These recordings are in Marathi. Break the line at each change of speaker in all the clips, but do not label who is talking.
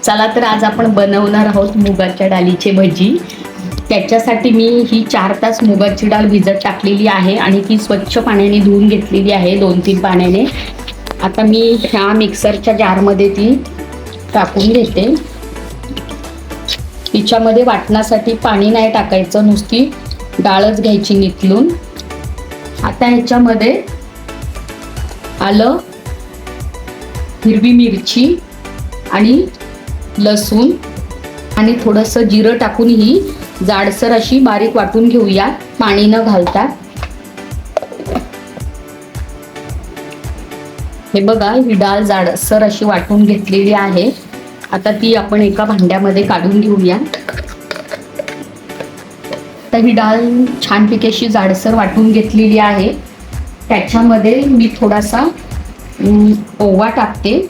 चला तर आज आपण बनवणार आहोत मुगाच्या डाळीची भजी। त्याच्यासाठी मी ही 4 तास मुगाची डाळ भिजत टाकलेली आहे आणि ती स्वच्छ पाण्याने धुवून घेतलेली आहे 2-3 पाण्याने। आता मी ह्या मिक्सरच्या जारमध्ये ती टाकून घेते। हिच्यामध्ये वाटण्यासाठी पाणी नाही टाकायचं, नुसती डाळच घ्यायची निथळून। आता ह्याच्यामध्ये आलं, हिरवी मिरची आणि लसूण आणि थोडंसं जिरं टाकून ही जाडसर अशी बारीक वाटून घेऊया, पाणी न घालता। हे बघा, ही डाळ जाडसर अशी वाटून घेतलेली आहे। आता ती आपण एका भांड्यामध्ये काढून घेऊया। तर ही डाळ छानपैकी अशी जाडसर वाटून घेतलेली आहे। त्याच्यामध्ये मी थोडासा ओवा टाकते,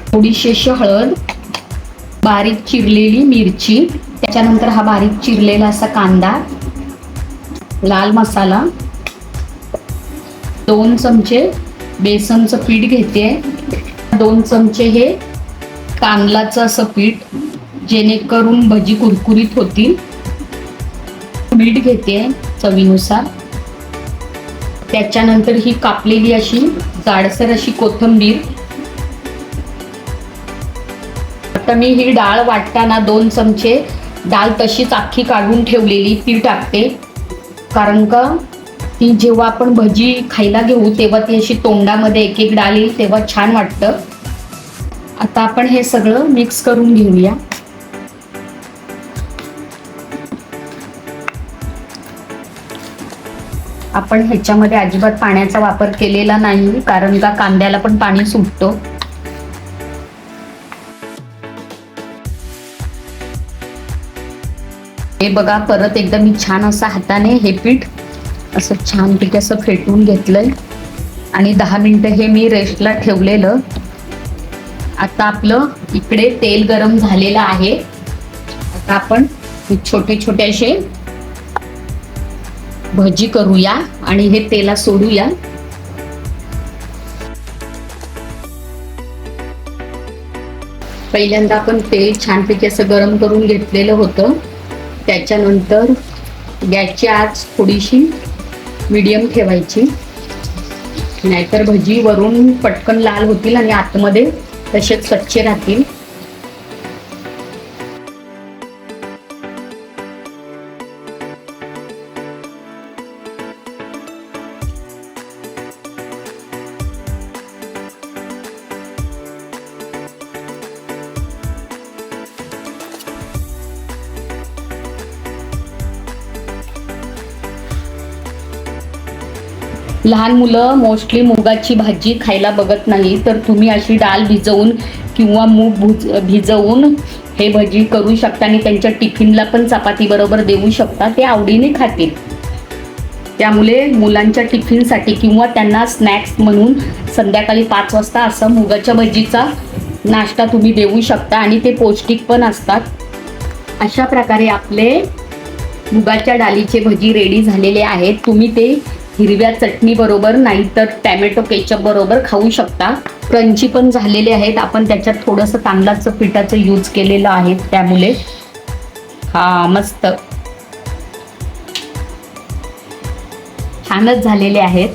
थोडीशी हळद, बारीक चिरलेली मिरची, त्याच्यानंतर हा बारीक चिरलेला असा कांदा, लाल मसाला, 2 चमचे बेसनचं पीठ घेते, 2 चमचे हे तांदळाचं असं पीठ, जेणेकरून भजी कुरकुरीत होतील। मीठ घेते चवीनुसार, त्याच्यानंतर ही कापलेली अशी जाडसर अशी कोथिंबीर। आता मी ही डाळ वाटताना 2 चमचे डाळ तशीच अख्खी काढून ठेवलेली ती टाकते, कारण का ती जेव्हा आपण भजी खायला घेऊ तेव्हा ती अशी तोंडामध्ये एक एक डाळ येईल तेव्हा छान वाटतं। आता आपण हे सगळं मिक्स करून घेऊया। आपण ह्याच्यामध्ये अजिबात पाण्याचा वापर केलेला नाही, कारण का कांद्याला पण पाणी सुटतो। हे बघा, परत एकदा मी छान असं हाताने हे पीठ असं छानपैकी असं फेटून घेतलंय आणि 10 मिनिटं हे मी रेस्टला ठेवलेलं। आता आपलं इकडे तेल गरम झालेलं आहे। आता आपण छोटे छोटे असे भजी करूया आणि हे तेलात सोडूया। पहिल्यांदा आपण तेल छानपैकी असं गरम करून घेतलेलं होतं। त्याच्यानंतर गॅसची आच थोडीशी मीडियम ठेवायची, नाहीतर भजी वरून पटकन लाल होतील आणि आतमध्ये तसेच कच्चे राहतील। लहान मुलं मोस्टली मुगाची भाजी खायला बघत नाही, तर तुम्ही अशी डाळ भिजवून किंवा मूग भिजवून हे भजी करू शकता आणि त्यांच्या टिफिनला पण चपाती बरोबर देऊ शकता, ते आवडीने खातील। त्यामुळे मुलांच्या टिफिनसाठी किंवा त्यांना स्नॅक्स म्हणून संध्याकाळी 5 वाजता असं मुगाच्या भजीचा नाश्ता तुम्ही देऊ शकता आणि ते पौष्टिक पण असतात। अशा प्रकारे आपले मुगाच्या डाळीचे भजी रेडी झालेले आहेत। तुम्ही ते हिरव्या चटणी बरोबर नाहीतर टॅमॅटो केचप बरोबर खाऊ शकता। क्रंची पण झालेले आहेत, आपण त्याच्यात थोडंसं तांदळाचं पिठाचं यूज केलेलं आहे, त्यामुळे मस्त छानच झालेले आहेत।